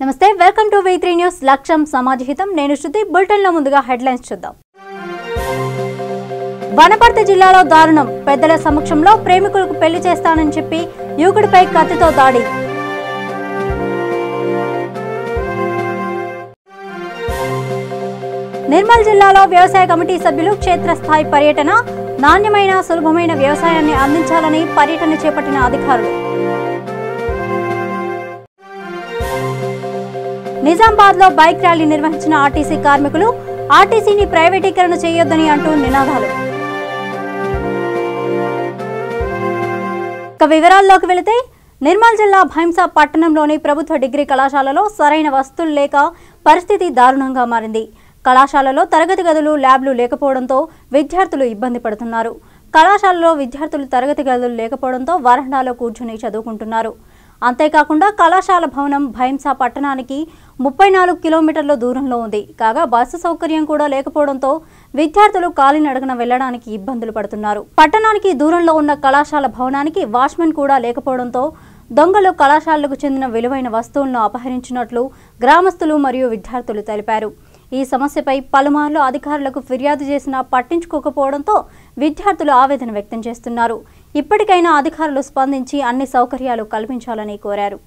నమస్తే welcome to V3 news లక్ష్యం సమాజహితం నేను శృతి బులెటిన్ లో ముందుగా హెడ్లైన్స్ చూద్దాం వనపర్తి జిల్లాలో దారుణం పెద్దల సమక్షంలో ప్రేమికులకు పెళ్లి చేస్తానని చెప్పి యువకుడిపై కత్తితో దాడి నిర్మల్ జిల్లాలో వ్యవసాయ కమిటీ సభ్యులు క్షేత్రస్థాయి పర్యటన నాణ్యమైన సులభమైన వ్యవసాయాన్ని అందించాలని పర్యటన చేపట్టిన అధికారులు నిజామాబాద్ లో బైక్ ర్యాలీ నిర్వహించిన ఆర్టీసీ కార్మికులు ఆర్టీసీని ప్రైవేటీకరణ చేయొద్దని అంటూ నినాదాలు వివరాల్లోకి వెళితే నిర్మల్ జిల్లా భైంసా పట్టణంలోని ప్రభుత్వ డిగ్రీ కళాశాలలో సరైన వసతులు లేక పరిస్థితి దారుణంగా మారింది. కళాశాలలో తరగతి గదులు ల్యాబ్లు లేకపోవడంతో విద్యార్థులు ఇబ్బంది పడుతున్నారు. కళాశాలలో విద్యార్థులు తరగతి గదులు లేకపోవడంతో వరండాలో కూర్చుని చదువుకుంటున్నారు. అంతేకాకుండా కళాశాల భవనం భైంసా పట్టణానికి 34 కిలోమీటర్ల దూరంలో ఉంది. కాగా బస్సు సౌకర్యం కూడా లేకపోవడంతో విద్యార్థులు కాలినడకన వెళ్లడానికి ఇబ్బందులు పడుతున్నారు. పట్టణానికి దూరంలో ఉన్న కళాశాల భవనానికి వాచ్మెన్ కూడా లేకపోవడంతో దొంగలు కళాశాలకు చెందిన విలువైన వస్తువులను అపహరించినట్లు గ్రామస్తులు మరియు విద్యార్థులు తెలిపారు. ఈ సమస్యపై పలుమార్లు అధికారులకు ఫిర్యాదు చేసినా పట్టించుకోకపోవడంతో విద్యార్థులు ఆవేదన వ్యక్తం చేస్తున్నారు. ఇప్పటికైనా అధికారులు స్పందించి అన్ని సౌకర్యాలు కల్పించాలని కోరారు.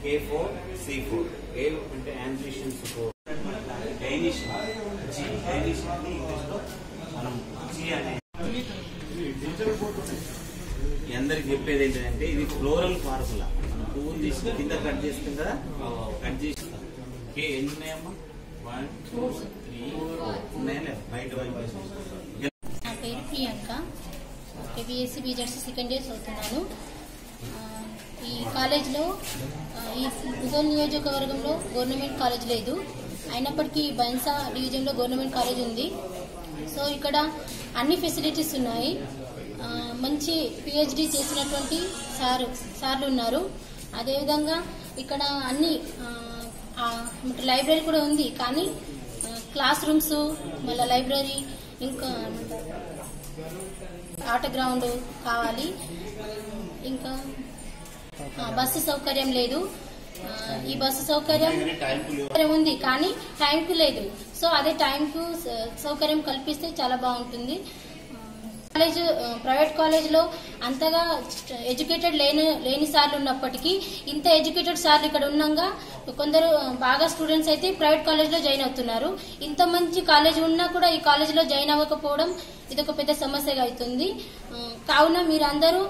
K4 C4 A అంటే ambition support Danish G Danish అంటే ఇంగ్లీష్ లో మనం G అనే అందరికి చెప్పేది ఏంటంటే ఇది ఫ్లోరల్ ఫార్ములా. మనం పువ్వులు తీసి కింద కట్ చేస్తాం కదా, కట్ చేస్తాం. K ఎన్ని ఉన్నాయమ్మా? 1 2 3 4 ఉన్నాయా? బయట నా పేరు Priyanka. BSc BJC second year చదువుతున్నాను. ఈ కాలేజ్లో ఈ ముదల్ నియోజకవర్గంలో గవర్నమెంట్ కాలేజ్ లేదు. అయినప్పటికీ బైన్సా డివిజన్లో గవర్నమెంట్ కాలేజ్ ఉంది. సో ఇక్కడ అన్ని ఫెసిలిటీస్ ఉన్నాయి. మంచి PhD చేసినటువంటి సార్లు ఉన్నారు. అదేవిధంగా ఇక్కడ అన్ని లైబ్రరీ కూడా ఉంది. కానీ క్లాస్ రూమ్స్, మళ్ళీ లైబ్రరీ, ఇంకా ఆట గ్రౌండ్ కావాలి. ఇంకా బస్సు సౌకర్యం లేదు. ఈ బస్సు సౌకర్యం ఉంది కానీ టైంకు లేదు. సో అదే టైంకు సౌకర్యం కల్పిస్తే చాలా బాగుంటుంది. ప్రైవేట్ కాలేజ్లో అంతగా ఎడ్యుకేటెడ్ లేని సార్లు ఉన్నప్పటికీ ఇంత ఎడ్యుకేటెడ్ సార్లు ఇక్కడ ఉన్నాగా కొందరు బాగా స్టూడెంట్స్ అయితే ప్రైవేట్ కాలేజ్లో జాయిన్ అవుతున్నారు. ఇంత మంచి కాలేజ్ ఉన్నా కూడా ఈ కాలేజ్లో జాయిన్ అవ్వకపోవడం ఇదొక పెద్ద సమస్యగా అవుతుంది. కావున మీరందరూ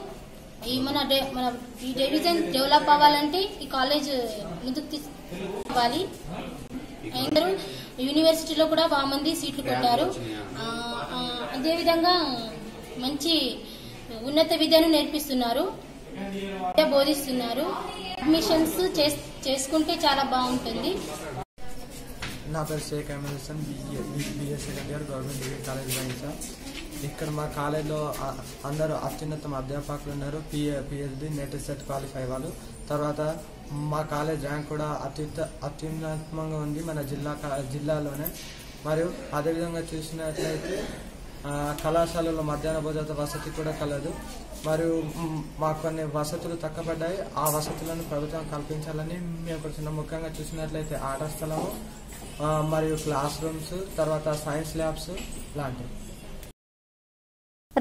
మన ఈ డివిజన్ డెవలప్ అవ్వాలంటే ఈ కాలేజ్ ముందుకు తీసుకోవాలి. అందరూ యూనివర్సిటీలో కూడా బాగా మంది సీట్లు కొట్టారు. అదేవిధంగా మంచి ఉన్నత విద్యను నేర్పిస్తున్నారు, బోధిస్తున్నారు. అడ్మిషన్స్ చేసుకుంటే చాలా బాగుంటుంది. నా పేరు Shaikh Ahmed Hasan, BSc second year government degree college Bhainsa. ఇక్కడ మా కాలేజ్లో అందరూ అత్యున్నత అధ్యాపకులు ఉన్నారు. PhD నెట్ సెట్ క్వాలిఫై వాళ్ళు. తర్వాత మా కాలేజ్ ర్యాంక్ కూడా అత్యున్నతంగా ఉంది మన జిల్లాలోనే. మరియు అదేవిధంగా చూసినట్లయితే కళాశాలలో మధ్యాహ్న భోజన వసతి కూడా కలదు. మరియు మాకు కొన్ని వసతులు తక్కబడ్డాయి. ఆ వసతులను ప్రభుత్వం కల్పించాలని మేము కోరుతున్నాం. ముఖ్యంగా చూసినట్లయితే ఆట స్థలము, మరియు క్లాస్ రూమ్స్, తర్వాత సైన్స్ ల్యాబ్స్ లాంటివి.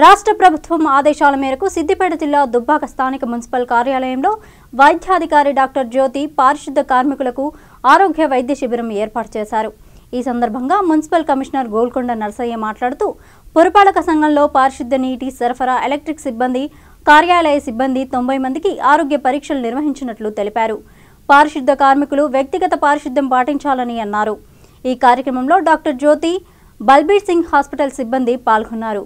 రాష్ట్ర ప్రభుత్వం ఆదేశాల మేరకు సిద్దిపేట జిల్లా దుబ్బాక స్థానిక మున్సిపల్ కార్యాలయంలో వైద్యాధికారి డాక్టర్ జ్యోతి పారిశుద్ధ కార్మికులకు ఆరోగ్య వైద్య శిబిరం ఏర్పాటు చేశారు. ఈ సందర్భంగా మున్సిపల్ కమిషనర్ గోల్కొండ నర్సయ్య మాట్లాడుతూ పురపాలక సంఘంలో పారిశుద్ధ నీటి సరఫరా, ఎలక్ట్రిక్ సిబ్బంది, కార్యాలయ సిబ్బంది 90 మందికి ఆరోగ్య పరీక్షలు నిర్వహించినట్లు తెలిపారు. పారిశుద్ధ కార్మికులు వ్యక్తిగత పారిశుద్ధ్యం పాటించాలని అన్నారు. ఈ కార్యక్రమంలో డాక్టర్ జ్యోతి, బల్బీర్ సింగ్ హాస్పిటల్ సిబ్బంది పాల్గొన్నారు.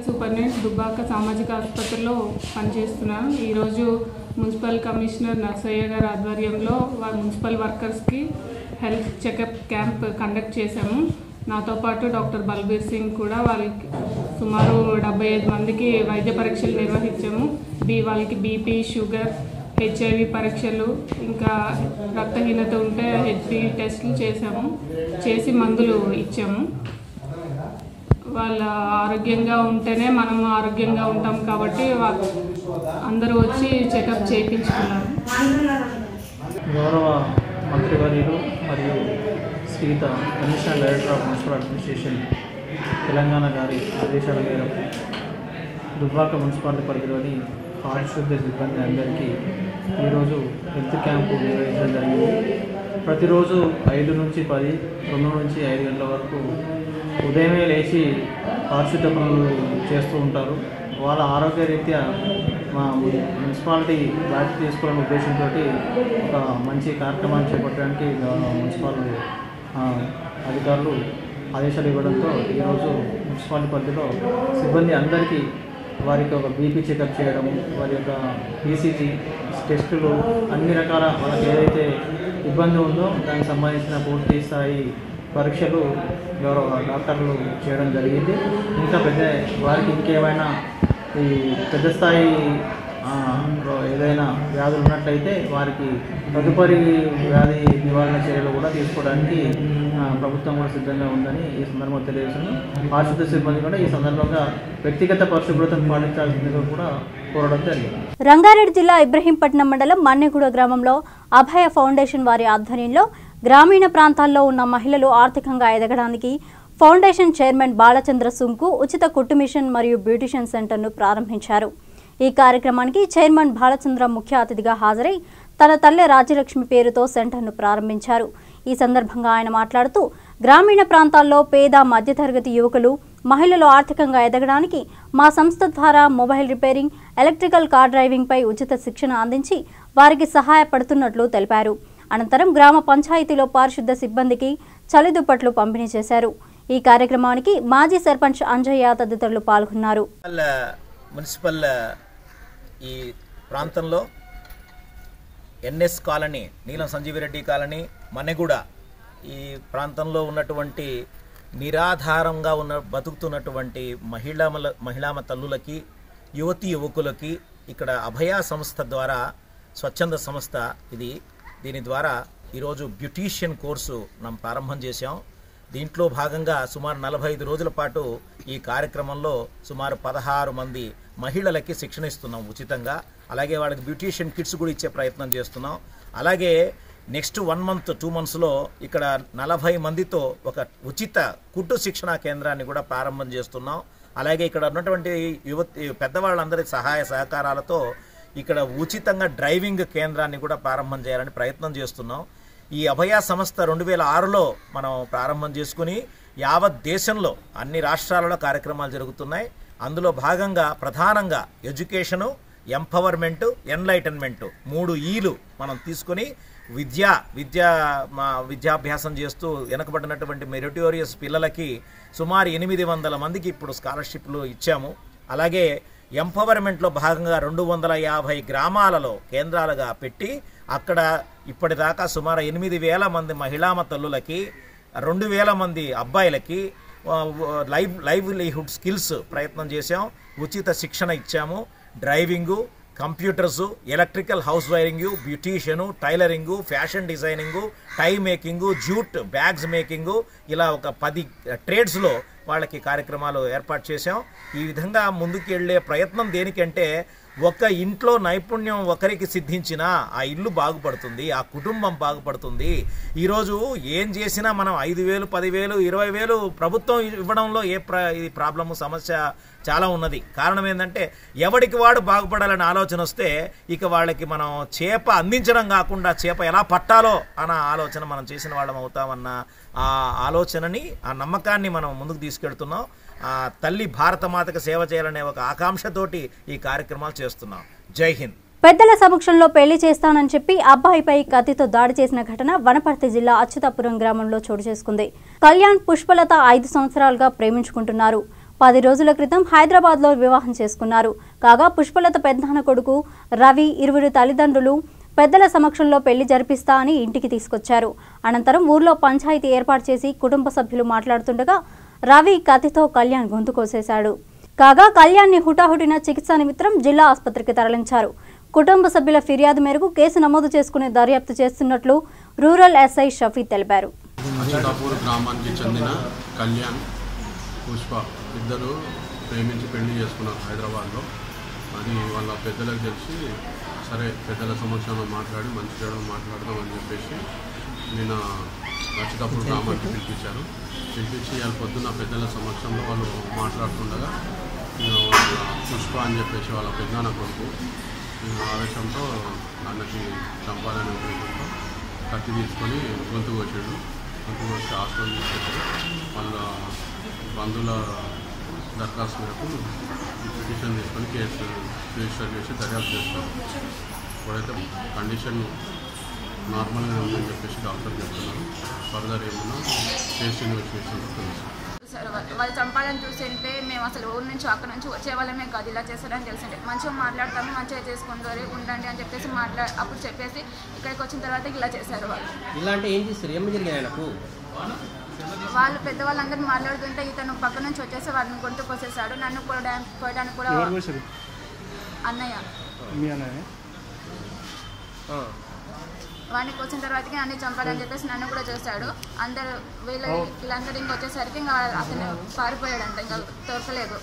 సూపరింటెండెంట్ దుబ్బాక సామాజిక ఆసుపత్రిలో పనిచేస్తున్నాను. ఈరోజు మున్సిపల్ కమిషనర్ నర్సయ్య గారి ఆధ్వర్యంలో మున్సిపల్ వర్కర్స్కి హెల్త్ చెకప్ క్యాంప్ కండక్ట్ చేశాము. నాతో పాటు డాక్టర్ బల్బీర్ సింగ్ కూడా వాళ్ళకి సుమారు 75 మందికి వైద్య పరీక్షలు నిర్వహించాము. వాళ్ళకి బీపీ, షుగర్, హెచ్ఐవి పరీక్షలు, ఇంకా రక్తహీనత ఉంటే హెచ్బి టెస్టులు చేసి మందులు ఇచ్చాము. వాళ్ళ ఆరోగ్యంగా ఉంటేనే మనం ఆరోగ్యంగా ఉంటాం కాబట్టి వాళ్ళు అందరూ వచ్చి చెకప్ చేయించుకున్నారు. గౌరవ మంత్రివర్యులు మరియు Sita commissioner director of municipal administration Telangana గారి ఆదేశాల మేరకు దుబ్బాక మున్సిపాలిటీ పరిధిలోని పారిశుద్ధ సిబ్బంది అందరికీ ఈరోజు హెల్త్ క్యాంపు నిర్వహించడం జరిగింది. ప్రతిరోజు 5 నుంచి 10, 2 నుంచి 5 గంటల వరకు ఉదయమే లేచి పారిశుద్ధ పనులు చేస్తూ ఉంటారు. వాళ్ళ ఆరోగ్యరీత్యా మా మున్సిపాలిటీ బాధ్యత తీసుకోవాలనే ఉద్దేశంతో ఒక మంచి కార్యక్రమాన్ని చేపట్టడానికి మున్సిపల్ అధికారులు ఆదేశాలు ఇవ్వడంతో ఈరోజు మున్సిపాలిటీ పరిధిలో సిబ్బంది అందరికీ వారికి ఒక బీపీ చెకప్ చేయడము, వారి యొక్క ఈసీజీ టెస్టులు, అన్ని రకాల వాళ్ళకి ఏదైతే ఇబ్బంది ఉందో దానికి సంబంధించిన పూర్తి స్థాయి పరీక్షలు గౌరవ డాక్టర్లు చేయడం జరిగింది. ఇంకా వారికి ఇంకేమైనా ఈ పెద్ద స్థాయి ఏదైనా వ్యాధులు ఉన్నట్లయితే వారికి తదుపరి వ్యాధి నివారణ చర్యలు కూడా తీసుకోవడానికి ప్రభుత్వం కూడా సిద్ధంగా ఉందని ఈ సందర్భంగా తెలియజేస్తున్నాను. పారిశుద్ధ సిబ్బంది కూడా ఈ సందర్భంగా వ్యక్తిగత పరిశుభ్రతను పాటించాల్సిందిగా కూడా కోరడం జరిగింది. రంగారెడ్డి జిల్లా ఇబ్రహీంపట్నం మండలం మన్నెగూడ గ్రామంలో అభయ ఫౌండేషన్ వారి ఆధ్వర్యంలో గ్రామీణ ప్రాంతాల్లో ఉన్న మహిళలు ఆర్థికంగా ఎదగడానికి ఫౌండేషన్ చైర్మన్ బాలచంద్ర సుంకు ఉచిత కుట్టు మిషన్ మరియు బ్యూటిషియన్ సెంటర్ను ప్రారంభించారు. ఈ కార్యక్రమానికి చైర్మన్ బాలచంద్ర ముఖ్య అతిథిగా హాజరై తన తల్లి రాజ్యలక్ష్మి పేరుతో సెంటర్ను ప్రారంభించారు. ఈ సందర్భంగా ఆయన మాట్లాడుతూ గ్రామీణ ప్రాంతాల్లో పేద, మధ్యతరగతి యువకులు, మహిళలు ఆర్థికంగా ఎదగడానికి మా సంస్థ ద్వారా మొబైల్ రిపేరింగ్, ఎలక్ట్రికల్ కార్ డ్రైవింగ్పై ఉచిత శిక్షణ అందించి వారికి సహాయపడుతున్నట్లు తెలిపారు. అనంతరం గ్రామ పంచాయతీలో పారిశుద్ధ సిబ్బందికి చలిదుప్పట్లు పంపిణీ చేశారు. ఈ కార్యక్రమానికి మాజీ సర్పంచ్ అంజయ్య తదితరులు పాల్గొన్నారు. మున్సిపల్ ఈ ప్రాంతంలో ఎన్ఎస్ కాలనీ, నీలం సంజీవిరెడ్డి కాలనీ, మన్నెగూడ ఈ ప్రాంతంలో ఉన్నటువంటి నిరాధారంగా బతుకుతున్నటువంటి మహిళా తల్లులకి, యువతీ యువకులకి ఇక్కడ అభయ సంస్థ ద్వారా, స్వచ్ఛంద సంస్థ ఇది, దీని ద్వారా ఈరోజు బ్యూటీషియన్ కోర్సు మనం ప్రారంభం చేశాం. దీంట్లో భాగంగా సుమారు 45 రోజుల పాటు ఈ కార్యక్రమంలో సుమారు 16 మంది మహిళలకి శిక్షణ ఇస్తున్నాం ఉచితంగా. అలాగే వాళ్ళకి బ్యూటీషియన్ కిట్స్ కూడా ఇచ్చే ప్రయత్నం చేస్తున్నాం. అలాగే నెక్స్ట్ 1 మంత్ 2 మంత్స్లో ఇక్కడ 40 మందితో ఒక ఉచిత కుట్టు శిక్షణా కేంద్రాన్ని కూడా ప్రారంభం చేస్తున్నాం. అలాగే ఇక్కడ ఉన్నటువంటి పెద్దవాళ్ళందరి సహాయ సహకారాలతో ఇక్కడ ఉచితంగా డ్రైవింగ్ కేంద్రాన్ని కూడా ప్రారంభం చేయాలని ప్రయత్నం చేస్తున్నాం. ఈ అభయ సంస్థ 2006లో మనం ప్రారంభం చేసుకుని యావత్ దేశంలో అన్ని రాష్ట్రాలలో కార్యక్రమాలు జరుగుతున్నాయి. అందులో భాగంగా ప్రధానంగా ఎడ్యుకేషను, ఎంపవర్మెంటు, ఎన్లైటన్మెంటు 3 ఈలు మనం తీసుకొని విద్యాభ్యాసం చేస్తూ వెనకబడినటువంటి మెరిటోరియస్ పిల్లలకి సుమారు 800 మందికి ఇప్పుడు స్కాలర్షిప్లు ఇచ్చాము. అలాగే ఎంపవర్మెంట్లో భాగంగా 250 గ్రామాలలో కేంద్రాలుగా పెట్టి అక్కడ ఇప్పటిదాకా సుమారు 8,000 మంది మహిళామ తల్లులకి 2,000 మంది అబ్బాయిలకి లైవ్లీహుడ్ స్కిల్స్ ప్రయత్నం చేశాం. ఉచిత శిక్షణ ఇచ్చాము. Driving, computers, electrical house wiring, beautician, tailoring, fashion designing, tie making, jute bags making, ఇలా ఒక 10 ట్రేడ్స్లో వాళ్ళకి కార్యక్రమాలు ఏర్పాటు చేశాం. ఈ విధంగా ముందుకు వెళ్ళే ప్రయత్నం దేనికంటే ఒక ఇంట్లో నైపుణ్యం ఒకరికి సిద్ధించినా ఆ ఇల్లు బాగుపడుతుంది, ఆ కుటుంబం బాగుపడుతుంది. ఈరోజు ఏం చేసినా మనం 5,000, 10,000, 20,000 ప్రభుత్వం ఇవ్వడంలో ఇది ప్రాబ్లము, సమస్య చాలా ఉన్నది. కారణం ఏంటంటే ఎవరికి వాడు బాగుపడాలని ఆలోచన వస్తే ఇక వాళ్ళకి మనం చేప అందించడం కాకుండా చేప ఎలా పట్టాలో అన్న ఆలోచన మనం చేసిన వాళ్ళం అవుతామన్న ఆ ఆలోచనని, ఆ నమ్మకాన్ని మనం ముందుకు తీసుకెళ్తున్నాం. తల్లి భారతమాతకు సేవ చేయాలనే ఒక ఆకాంక్షతోటి ఈ కార్యక్రమాలు చేస్తున్నాం. జై హింద్. పెద్దల సమక్షంలో పెళ్లి చేస్తానని చెప్పి అబ్బాయిపై కత్తితో దాడి చేసిన ఘటన వనపర్తి జిల్లా అచ్యుతాపురం గ్రామంలో చోటు చేసుకుంది. కళ్యాణ్, పుష్పలత 5 సంవత్సరాలుగా ప్రేమించుకుంటున్నారు. 10 రోజుల క్రితం హైదరాబాద్లో వివాహం చేసుకున్నారు. కాగా పుష్పలత పెద్దనాన్న కొడుకు రవి 20 తల్లిదండ్రులు పెద్దల సమక్షంలో పెళ్లి జరిపిస్తా అని ఇంటికి తీసుకొచ్చారు. అనంతరం ఊర్లో పంచాయతీ ఏర్పాటు చేసి కుటుంబ సభ్యులు మాట్లాడుతుండగా రవి కత్తితో కళ్యాణ్ గొంతు కోసేశాడు. కాగా కళ్యాణ్ని హుటాహుటిన చికిత్సా నిమిత్తం జిల్లా ఆసుపత్రికి తరలించారు. కుటుంబ సభ్యుల ఫిర్యాదు మేరకు కేసు నమోదు చేసుకుని దర్యాప్తు చేస్తున్నట్లు రూరల్ ఎస్ఐ షఫీ తెలిపారు. అచ్యుతాపూర్ గ్రామానికి చెందిన కళ్యాణ్, పుష్ప ఇద్దరు ప్రేమించి పెళ్లి చేసుకున్నారు హైదరాబాద్లో. అది వాళ్ళ పెద్దలకు తెలిసి సరే పెద్దల సమక్షంలో మాట్లాడి మంచి చెడు మాట్లాడదామని చెప్పేసి నిన్న అచ్యుతాపూర్ గ్రామానికి పిలిపించారు. పిలిపించి వాళ్ళ పొద్దున్న పెద్దల సమక్షంలో వాళ్ళు మాట్లాడుతుండగా పుష్ప అని చెప్పేసి వాళ్ళ పెద్దనాన్న కొడుకు ఆవేశంతో అన్నకి చంపాలని ఉద్దేశంతో కత్తి తీసుకొని గొంతు కోసాడు. గొంతు కోసి హాస్పిటల్ తీసుకెళ్ళి వాళ్ళ బంధువుల దరఖాస్తు మేరకు పిటిషన్ తీసుకొని కేసు రిజిస్టర్ చేసి దర్యాప్తు చేస్తారు. ఇప్పుడైతే కండిషన్ నార్మల్గా ఉందని చెప్పేసి డాక్టర్ చెప్తున్నారు. ఫర్దర్ ఏమన్నా కేసు ఇన్వెస్టిగేషన్ తెలుసు. సార్ వాళ్ళు చంపాలని చూస్తుంటే మేము అసలు ఊరి నుంచి అక్కడ నుంచి వచ్చే వాళ్ళమే కాదు, ఇలా చేస్తారని తెలిసింటే మంచిగా మాట్లాడతాము, మంచిగా చేసుకుంటారు, ఉండండి అని చెప్పేసి అప్పుడు చెప్పేసి ఇక్కడికి వచ్చిన తర్వాత ఇలా చేశారు. వాళ్ళు ఇలాంటి ఏం చేస్తారు, ఏం జరిగాయి? వాళ్ళు పెద్దవాళ్ళందరూ మాట్లాడుతుంటే ఇతను పక్క నుంచి వచ్చేసి వాళ్ళని గొంతు కోసేసాడు. నన్ను కోయడానికి కూడా అన్నయ్య వాడిని వచ్చిన తర్వాతకి అన్ని చంపాలని చెప్పేసి నన్ను కూడా చేశాడు. వీళ్ళందరూ ఇంకొచ్చేసరికి ఇంకా అతను పారిపోయాడంట, ఇంకా దొరకలేదు.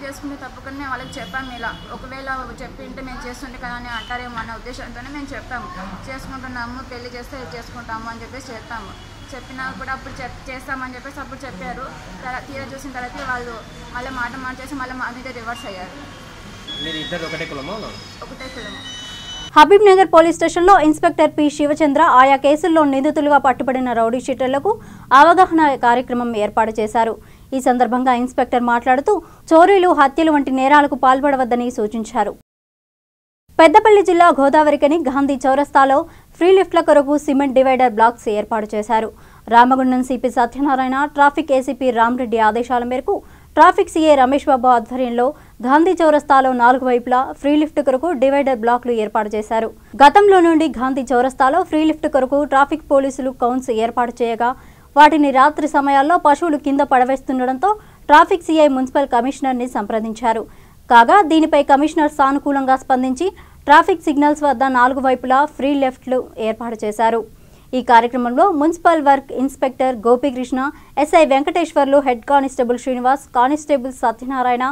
చేసుకుంటే తప్పకుండా మేము వాళ్ళకి చెప్పాము. ఇలా ఒకవేళ చెప్పింటే మేము చేస్తుంటే కదా అని అంటారేమో అన్న ఉద్దేశంతోనే మేము చెప్పాము. చేసుకుంటున్నాము, పెళ్లి చేస్తే చేసుకుంటాము అని చెప్పేసి చెప్పాము. చెప్పినా కూడా అప్పుడు చేస్తామని చెప్పేసి అప్పుడు చెప్పారు. తీరా చూసిన తర్వాత వాళ్ళు మళ్ళీ మాట మార్చేసి మళ్ళీ మా మీద రివర్స్ అయ్యారు. ఒకటే కులము. హబీబ్ నగర్ పోలీస్ స్టేషన్లో ఇన్స్పెక్టర్ పి శివచంద్ర ఆయా కేసుల్లో నిందితులుగా పట్టుబడిన రౌడీ షీటర్లకు అవగాహన కార్యక్రమం ఏర్పాటు చేశారు. ఈ సందర్భంగా ఇన్స్పెక్టర్ మాట్లాడుతూ చోరీలు, హత్యలు వంటి నేరాలకు పాల్పడవద్దని సూచించారు. పెద్దపల్లి జిల్లా గోదావరికని గాంధీ చౌరస్తాలో ఫ్రీ లిఫ్ట్ల కొరకు సిమెంట్ డివైడర్ బ్లాక్స్ ఏర్పాటు చేశారు. Ramagundam CP Satyanarayana, traffic ACP Rama Reddy ఆదేశాల మేరకు ట్రాఫిక్ సీఏ రమేష్ బాబు ఆధ్వర్యంలో గాంధీ చౌరస్తాలో 4 వైపులా ఫ్రీ లిఫ్ట్ కొరకు డివైడర్ బ్లాక్లు ఏర్పాటు చేశారు. గతంలో నుండి గాంధీ చౌరస్తాలో ఫ్రీ లిఫ్ట్ కొరకు ట్రాఫిక్ పోలీసులు కౌన్స్ ఏర్పాటు చేయగా వాటిని రాత్రి సమయాల్లో పశువులు కింద పడవేస్తుండటంతో ట్రాఫిక్ సీఐ మున్సిపల్ కమిషనర్ని సంప్రదించారు. కాగా దీనిపై కమిషనర్ సానుకూలంగా స్పందించి ట్రాఫిక్ సిగ్నల్స్ వద్ద 4 వైపులా ఫ్రీ లెఫ్ట్లు ఏర్పాటు చేశారు. ఈ కార్యక్రమంలో municipal work inspector Gopikrishna, SI Venkateswarlu, head constable Srinivas, constable Satyanarayana,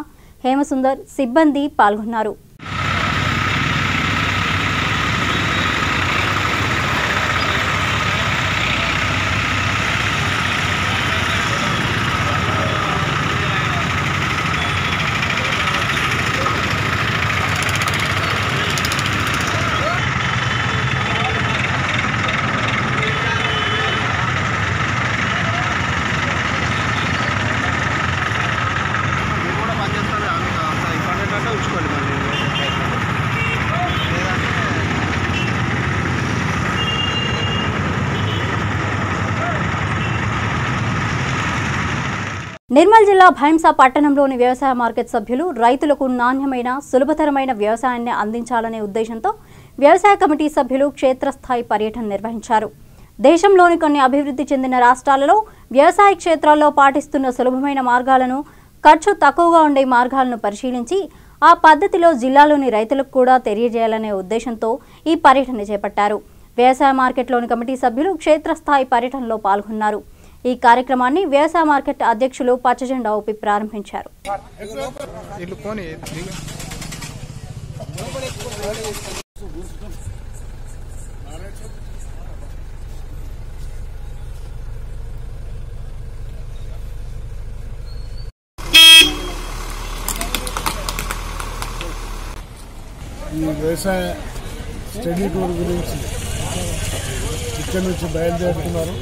Hemasundar సిబ్బంది పాల్గొన్నారు. నిర్మల్ జిల్లా భైంసా పట్టణంలోని వ్యవసాయ మార్కెట్ సభ్యులు రైతులకు నాణ్యమైన, సులభతరమైన వ్యవసాయాన్ని అందించాలనే ఉద్దేశంతో వ్యవసాయ కమిటీ సభ్యులు క్షేత్రస్థాయి పర్యటన నిర్వహించారు. దేశంలోని కొన్ని అభివృద్ధి చెందిన రాష్ట్రాలలో వ్యవసాయ క్షేత్రాల్లో పాటిస్తున్న సులభమైన మార్గాలను, ఖర్చు తక్కువగా ఉండే మార్గాలను పరిశీలించి ఆ పద్ధతిలో జిల్లాలోని రైతులకు కూడా తెలియజేయాలనే ఉద్దేశంతో ఈ పర్యటన చేపట్టారు. వ్యవసాయ మార్కెట్లోని కమిటీ సభ్యులు క్షేత్రస్థాయి పర్యటనలో పాల్గొన్నారు. ఈ కార్యక్రమాన్ని వ్యవసాయ మార్కెట్ అధ్యక్షులు పచ్చజెండా ఊపి ప్రారంభించారు. ఈ వ్యవసాయ స్టడీ టూర్ గురించి ఇక్కడి నుంచి బయలుదేరుతున్నారు.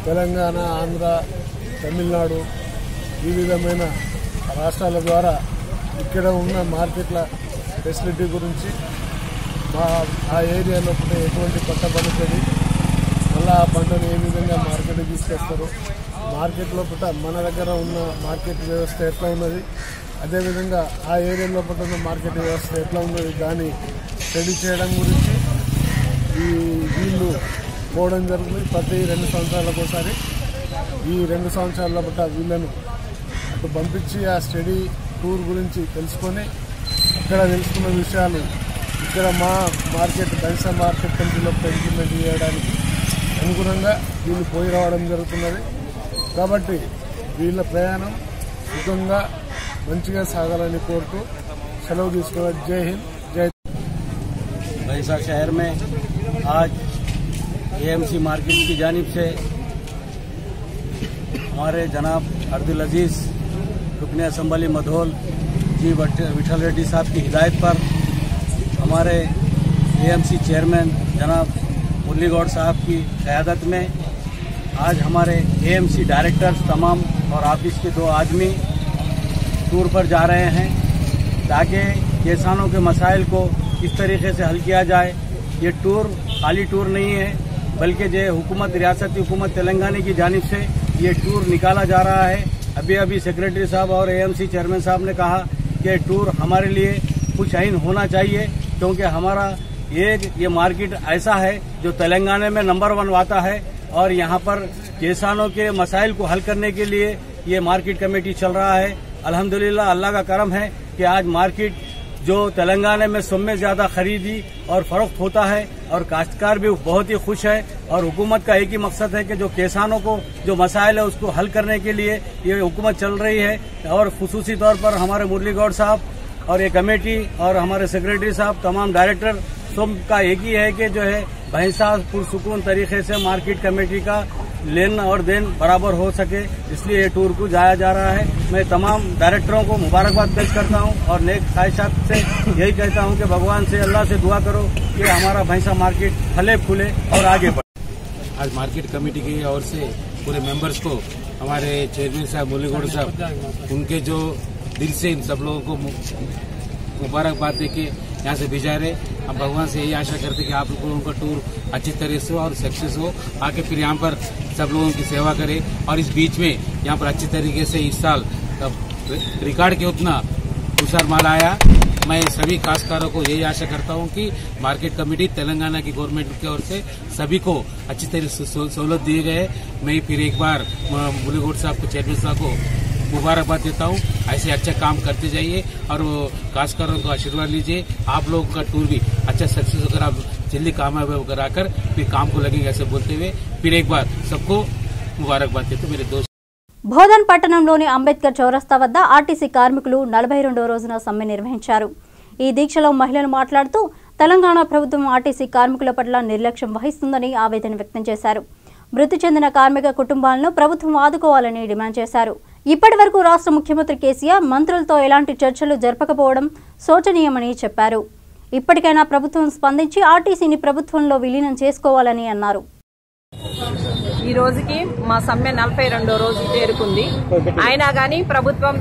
తెలంగాణ, ఆంధ్ర, తమిళనాడు ఈ విధమైన రాష్ట్రాల ద్వారా ఇక్కడ ఉన్న మార్కెట్ల ఫెసిలిటీ గురించి, ఆ ఏరియాలో ఎటువంటి పంట పండుతుంది, మళ్ళీ ఆ పంటను ఏ విధంగా మార్కెట్కి తీసుకొస్తారు, మార్కెట్లో మన దగ్గర ఉన్న మార్కెట్ వ్యవస్థ ఎట్లా ఉన్నది, అదేవిధంగా ఆ ఏరియా లోపల ఉన్న మార్కెట్ వ్యవస్థ ఎట్లా ఉన్నది దాన్ని స్టడీ చేయడం గురించి వీళ్ళు పోవడం జరుగుతుంది. ప్రతి 2 సంవత్సరాలకు ఒకసారి ఈ 2 సంవత్సరాల లోపల వీళ్ళను అటు పంపించి ఆ స్టడీ టూర్ గురించి తెలుసుకొని ఇక్కడ తెలుసుకున్న విషయాలు ఇక్కడ మా మార్కెట్ బైసా మార్కెట్ కమిటీలో ఇంప్లిమెంట్ చేయడానికి అనుగుణంగా వీళ్ళు పోయి రావడం జరుగుతున్నది. కాబట్టి వీళ్ళ ప్రయాణం సుఖంగా మంచిగా సాగాలని కోరుతూ సెలవు తీసుకున్నారు. జై హింద్, జై. भैंसा शहर में आज एएमसी मार्केट की जानिब से हमारे जनाब अर्जुल अजीज रुकने असम्बली मधोल जी विठल रेड्डी साहब की हिदायत पर हमारे एएमसी चेयरमैन जनाब मुरली गौड़ साहब की क़यादत में आज हमारे एएमसी डायरेक्टर्स तमाम और ऑफिस के 2 आदमी टूर पर जा रहे हैं ताकि किसानों के मसाइल को किस तरीके से हल किया जाए। ये टूर खाली टूर नहीं है, बल्कि जो रियासती हुकूमत तेलंगाना की जानिब से ये टूर निकाला जा रहा है। अभी सेक्रेटरी साहब और एएमसी चेयरमैन साहब ने कहा कि टूर हमारे लिए कुछ अहम होना चाहिए, क्योंकि हमारा ये मार्केट ऐसा है जो तेलंगाना में नंबर 1 आता है और यहाँ पर किसानों के मसाइल को हल करने के लिए ये मार्केट कमेटी चल रहा है। अल्हम्दुलिल्लाह, अल्लाह का करम है कि आज मार्केट जो तेलंगाना में सब में ज्यादा खरीदी और फरोख्त होता है और काश्तकार भी बहुत ही खुश है। और हुकूमत का एक ही मकसद है कि जो किसानों को जो मसाइल है उसको हल करने के लिए ये हुकूमत चल रही है। और खुसूसी तौर पर हमारे मुरली गौड़ साहब और ये कमेटी और हमारे सेक्रेटरी साहब तमाम डायरेक्टर सब का एक ही है कि जो है भैंसा पुरसुकून तरीके से मार्केट कमेटी का लेन और देन बराबर हो सके, इसलिए ये टूर को जाया जा रहा है। मैं तमाम डायरेक्टरों को मुबारकबाद पेश करता हूं और नेक ख्वाहिशात से यही कहता हूं कि भगवान से अल्लाह से दुआ करो कि हमारा भैंसा मार्केट फले फूले और आगे बढ़े। आज मार्केट कमेटी की ओर से पूरे मेंबर्स को हमारे चेयरमैन साहब मुरली गौड़ साहब उनके जो दिल से इन सब लोगों को मुबारकबाद देके यहाँ से भेजा रहे। हम भगवान से यही आशा करते कि आप लोगों का टूर अच्छी तरह से हो और सक्सेस हो, आके फिर यहाँ पर सब लोगों की सेवा करे। और इस बीच में यहाँ पर अच्छी तरीके से इस साल रिकॉर्ड के उतना तुषार माल आया। मैं सभी काश्तकारों को यही आशा करता हूँ कि मार्केट कमेटी तेलंगाना की गवर्नमेंट की ओर से सभी को अच्छी तरह से सहूलत दिए गए। मैं फिर एक बार मुरली गौड़ साहब को, चेयरमैन साहब को मुबारकबाद देता हूँ। ऐसे अच्छा काम करते जाइए और वो काश्तकारों को आशीर्वाद लीजिए। आप लोगों का टूर भी अच्छा सक्सेस होकर आप जल्दी कामयाब होकर आकर फिर काम को लगेंगे ऐसे बोलते हुए फिर एक बार सबको मुबारकबाद देते मेरे दोस्त। బోధన్ పట్టణంలోని అంబేద్కర్ చౌరస్తా వద్ద ఆర్టీసీ కార్మికులు 42వ రోజున సమ్మె నిర్వహించారు. ఈ దీక్షలో మహిళలు మాట్లాడుతూ తెలంగాణ ప్రభుత్వం ఆర్టీసీ కార్మికుల పట్ల నిర్లక్ష్యం వహిస్తుందని ఆవేదన వ్యక్తం చేశారు. మృతి చెందిన కార్మిక కుటుంబాలను ప్రభుత్వం ఆదుకోవాలని డిమాండ్ చేశారు. ఇప్పటివరకు రాష్ట్ర ముఖ్యమంత్రి కేసీఆర్ మంత్రులతో ఎలాంటి చర్చలు జరపకపోవడం శోచనీయమని చెప్పారు. ఇప్పటికైనా ప్రభుత్వం స్పందించి ఆర్టీసీని ప్రభుత్వంలో విలీనం చేసుకోవాలని అన్నారు. ఈ రోజుకి మా సమ్మె 42వ రోజు చేరుకుంది. అయినా కానీ ప్రభుత్వం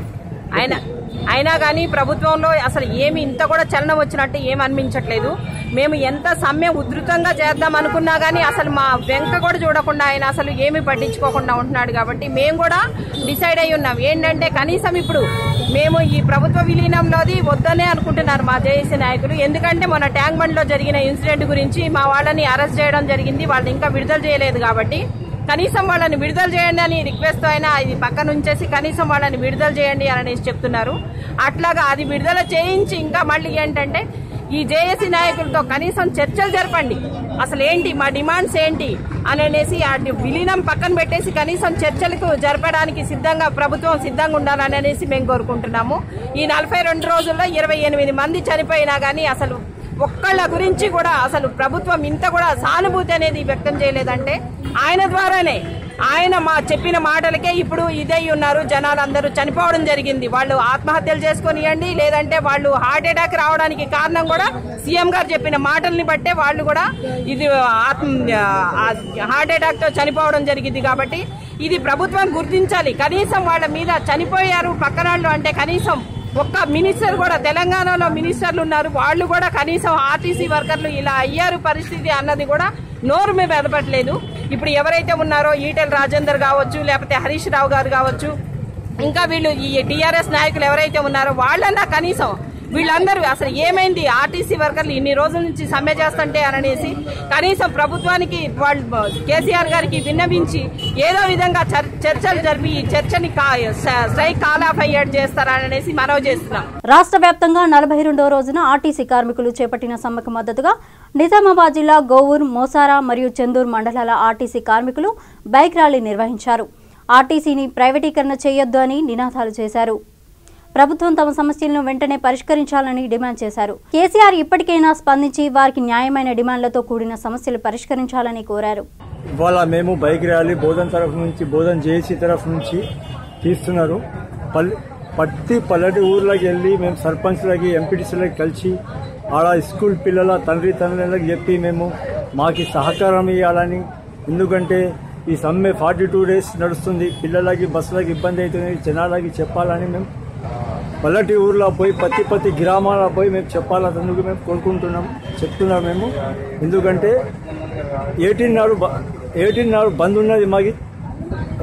అయినా కానీ ప్రభుత్వంలో అసలు ఏమి ఇంత కూడా చలనం వచ్చినట్టు ఏమి అనిపించట్లేదు. మేము ఎంత సమ్మె ఉధృతంగా చేద్దాం అనుకున్నా కానీ అసలు మా వెంక కూడా చూడకుండా ఆయన అసలు ఏమి పట్టించుకోకుండా ఉంటున్నాడు. కాబట్టి మేము కూడా డిసైడ్ అయి ఉన్నాం ఏంటంటే కనీసం ఇప్పుడు మేము ఈ ప్రభుత్వ విలీనంలోది వద్దనే అనుకుంటున్నారు మా జేఏసీ నాయకులు. ఎందుకంటే మొన్న ట్యాంక్ బండ్లో జరిగిన ఇన్సిడెంట్ గురించి మా వాళ్ళని అరెస్ట్ చేయడం జరిగింది. వాళ్ళని ఇంకా విడుదల చేయలేదు. కాబట్టి కనీసం వాళ్ళని విడుదల చేయండి అని రిక్వెస్ట్ అయినా ఇది పక్కన ఉంచేసి కనీసం వాళ్ళని విడుదల చేయండి అని చెప్తున్నారు. అట్లాగా అది విడుదల చేయించి ఇంకా మళ్ళీ ఏంటంటే ఈ జేఏసీ నాయకులతో కనీసం చర్చలు జరపండి. అసలు ఏంటి మా డిమాండ్స్ ఏంటి అనేసి ఆ విలీనం పక్కన పెట్టేసి కనీసం చర్చలకు జరపడానికి ప్రభుత్వం సిద్ధంగా ఉండాలనేసి మేము కోరుకుంటున్నాము. ఈ 42 రోజుల్లో 28 మంది చనిపోయినా కానీ అసలు ఒక్కళ్ళ గురించి కూడా అసలు ప్రభుత్వం ఇంత కూడా సానుభూతి అనేది వ్యక్తం చేయలేదంటే ఆయన ద్వారానే ఆయన చెప్పిన మాటలకే ఇప్పుడు ఇదే ఉన్నారు. జనాలందరూ చనిపోవడం జరిగింది. వాళ్ళు ఆత్మహత్యలు చేసుకొనియండి లేదంటే వాళ్ళు హార్ట్ అటాక్ రావడానికి కారణం కూడా సీఎం గారు చెప్పిన మాటల్ని బట్టే వాళ్ళు కూడా ఇది హార్ట్ అటాక్ తో చనిపోవడం జరిగింది. కాబట్టి ఇది ప్రభుత్వం గుర్తించాలి. కనీసం వాళ్ళ మీద చనిపోయారు పక్కనాళ్ళు అంటే కనీసం ఒక్క మినిస్టర్ కూడా తెలంగాణలో మినిస్టర్లు ఉన్నారు వాళ్ళు కూడా కనీసం ఆర్టీసీ వర్కర్లు ఇలా అయ్యారు పరిస్థితి అన్నది కూడా నోరు మీద ఎదపట్లేదు. ఇప్పుడు ఎవరైతే ఉన్నారో ఈటెల రాజేందర్ కావచ్చు లేకపోతే హరీష్ రావు గారు కావచ్చు ఇంకా వీళ్ళు ఈ టీఆర్ఎస్ నాయకులు ఎవరైతే ఉన్నారో వాళ్ళన్నా కనీసం వీళ్ళందరూ అసలు ఏమైంది ఆర్టీసీ వర్కర్లు ఇన్ని రోజుల నుంచి సమ్మె చేస్తుంటే అనేసి కనీసం ప్రభుత్వానికి వాళ్ళు కేసీఆర్ గారికి విన్నవించి ఏదో విధంగా చర్చలు జరిపి ఈ చర్చని స్ట్రైక్ కాల్ ఆఫ్ అయ్యేట్ చేస్తారనేసి మనవి చేస్తున్నాం. రాష్ట్ర వ్యాప్తంగా 42వ రోజున ఆర్టీసీ కార్మికులు చేపట్టిన సమ్మెకు మద్దతుగా నిజామాబాద్ జిల్లా గోవూర్ మోసారా మరియు చందూర్ మండలాల ఆర్టీసీ కార్మికులు బైక్ ర్యాలీ నిర్వహించారు. ఆర్టీసీని ప్రైవేటీకరణ చేయొద్దు అని నినాదాలు చేశారు. ప్రభుత్వం తమ సమస్యలను వెంటనే పరిష్కరించాలని డిమాండ్ చేశారు. కేసీఆర్ ఇప్పటికైనా స్పందించి వారికి న్యాయమైన డిమాండ్లతో కూడిన సమస్యలు పరిష్కరించాలని కోరారు. ఇవాళ మేము బైక్ ర్యాలీ బోధన్ తరఫు నుంచి బోధన్ జేఏసీ తరఫు నుంచి తీస్తున్నారు. ప్రతి పల్లెటి ఊర్లోకి వెళ్ళి మేము సర్పంచ్లకి ఎంపీటీసీలకి కలిసి ఆడ స్కూల్ పిల్లల తండ్రులకు చెప్పి మేము మాకు సహకారం ఇవ్వాలని. ఎందుకంటే ఈ సమ్మె 42 డేస్ నడుస్తుంది. పిల్లలకి బస్సులకి ఇబ్బంది అవుతుంది. జనాలకి చెప్పాలని మేము పల్లెటి ఊర్లో పోయి ప్రతి గ్రామాల్లో పోయి మేము చెప్పాలన్నందుకు మేము చెప్తున్నాం మేము. ఎందుకంటే 18 నాడు బంద్ ఉన్నది. మాకు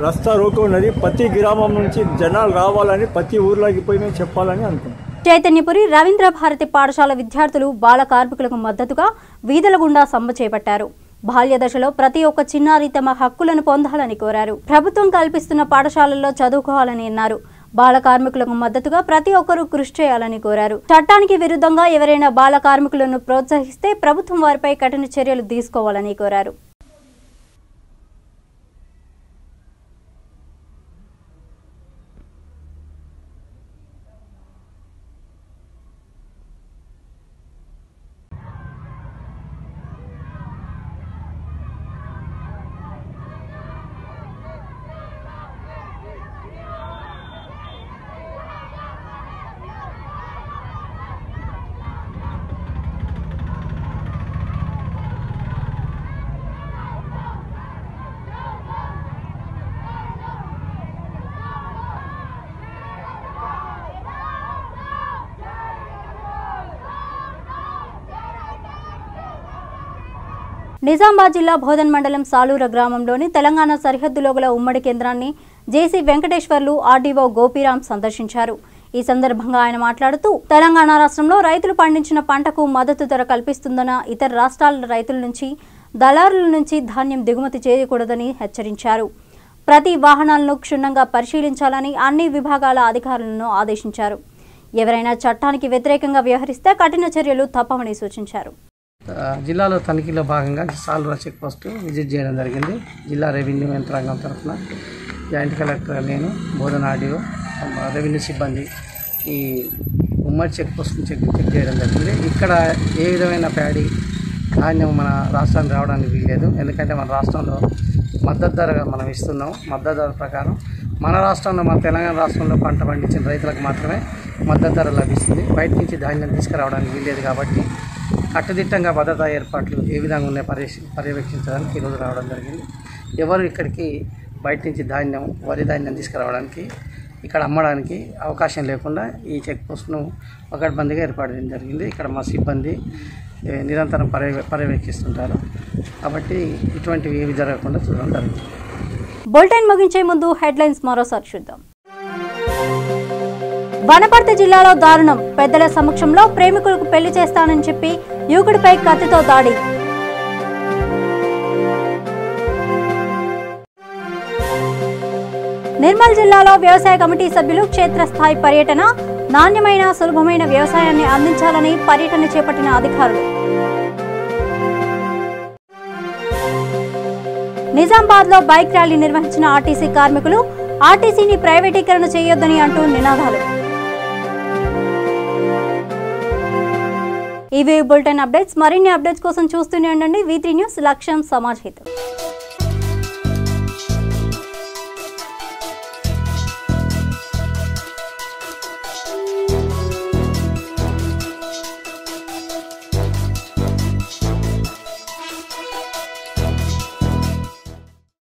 రస్తా రోకో ఉన్నది. ప్రతి గ్రామం నుంచి జనాలు రావాలని ప్రతి ఊర్లోకి పోయి మేము చెప్పాలని అనుకున్నాం. చైతన్యపురి రవీంద్ర భారతి పాఠశాల విద్యార్థులు బాల కార్మికులకు మద్దతుగా వీధుల గుండా సమ్మె చేపట్టారు. బాల్య దశలో ప్రతి ఒక్క చిన్నారి తమ హక్కులను పొందాలని కోరారు. ప్రభుత్వం కల్పిస్తున్న పాఠశాలల్లో చదువుకోవాలని అన్నారు. బాల కార్మికులకు మద్దతుగా ప్రతి ఒక్కరూ కృషి చేయాలని కోరారు. చట్టానికి విరుద్ధంగా ఎవరైనా బాల కార్మికులను ప్రోత్సహిస్తే ప్రభుత్వం వారిపై కఠిన చర్యలు తీసుకోవాలని కోరారు. నిజామాబాద్ జిల్లా బోధన్ మండలం సాలూర గ్రామంలోని తెలంగాణ సరిహద్దులో గల ఉమ్మడి కేంద్రాన్ని జేసీ వెంకటేశ్వర్లు ఆర్డీఓ గోపీరాం సందర్శించారు. ఈ సందర్భంగా ఆయన మాట్లాడుతూ తెలంగాణ రాష్ట్రంలో రైతులు పండించిన పంటకు మద్దతు ధర కల్పిస్తుందన్న ఇతర రాష్ట్రాల రైతుల నుంచి దళారుల నుంచి ధాన్యం దిగుమతి చేయకూడదని హెచ్చరించారు. ప్రతి వాహనాలను క్షుణ్ణంగా పరిశీలించాలని అన్ని విభాగాల అధికారులను ఆదేశించారు. ఎవరైనా చట్టానికి వ్యతిరేకంగా వ్యవహరిస్తే కఠిన చర్యలు తప్పవని సూచించారు. జిల్లాలో తనిఖీలో భాగంగా సాలూరు చెక్ పోస్ట్ విజిట్ చేయడం జరిగింది. జిల్లా రెవెన్యూ యంత్రాంగం తరఫున జాయింట్ కలెక్టర్ నేను బోధన ఆర్డీఓ రెవెన్యూ సిబ్బంది ఈ ఉమ్మడి చెక్ పోస్ట్ని చెక్ చేయడం జరిగింది. ఇక్కడ ఏ విధమైన ప్యాడీ ధాన్యం మన రాష్ట్రానికి రావడానికి వీల్లేదు. ఎందుకంటే మన రాష్ట్రంలో మద్దతు ధరగా మనం ఇస్తున్నాం. మద్దతు ధర ప్రకారం మన రాష్ట్రంలో మన తెలంగాణ రాష్ట్రంలో పంట పండించిన రైతులకు మాత్రమే మద్దతు ధర లభిస్తుంది. బయట నుంచి ధాన్యం తీసుకురావడానికి వీల్లేదు. కాబట్టి కట్టుదిట్టంగా భద్రతా ఏర్పాట్లు ఏ విధంగా ఉన్నాయో పర్యవేక్షించడానికి ఈరోజు రావడం జరిగింది. ఎవరు ఇక్కడికి బయట నుంచి ధాన్యం వరి ధాన్యం తీసుకురావడానికి ఇక్కడ అమ్మడానికి అవకాశం లేకుండా ఈ చెక్ పోస్ట్ను పకడ్బందీగా ఏర్పాటు చేయడం జరిగింది. ఇక్కడ మా సిబ్బంది నిరంతరం పర్యవేక్షిస్తుంటారు కాబట్టి ఇటువంటివి ఏవి జరగకుండా చూడడం జరుగుతుంది. బులెటిన్ ముగించే ముందు హెడ్లైన్స్ మరోసారి చూద్దాం. వనపర్తి జిల్లాలో దారుణం. పెద్దల సమక్షంలో ప్రేమికులకు పెళ్లి చేస్తానని చెప్పి యువకుడిపై కత్తితో దాడి. నిర్మల్ జిల్లాలో వ్యవసాయ కమిటీ సభ్యులు క్షేత్రస్థాయి పర్యటన. నాణ్యమైన సులభమైన వ్యవసాయాన్ని అందించాలని పర్యటన చేపట్టిన అధికారులు. నిజామాబాద్లో బైక్ ర్యాలీ నిర్వహించిన ఆర్టీసీ కార్మికులు. ఆర్టీసీని ప్రైవేటీకరణ చేయొద్దని అంటూ నినాదాలు. ఇవే బులెటిన్ అప్డేట్స్. మరిన్ని అప్డేట్స్ కోసం చూస్తూనే ఉండండి V3 న్యూస్. లక్ష్యం సమాజ్ హితం.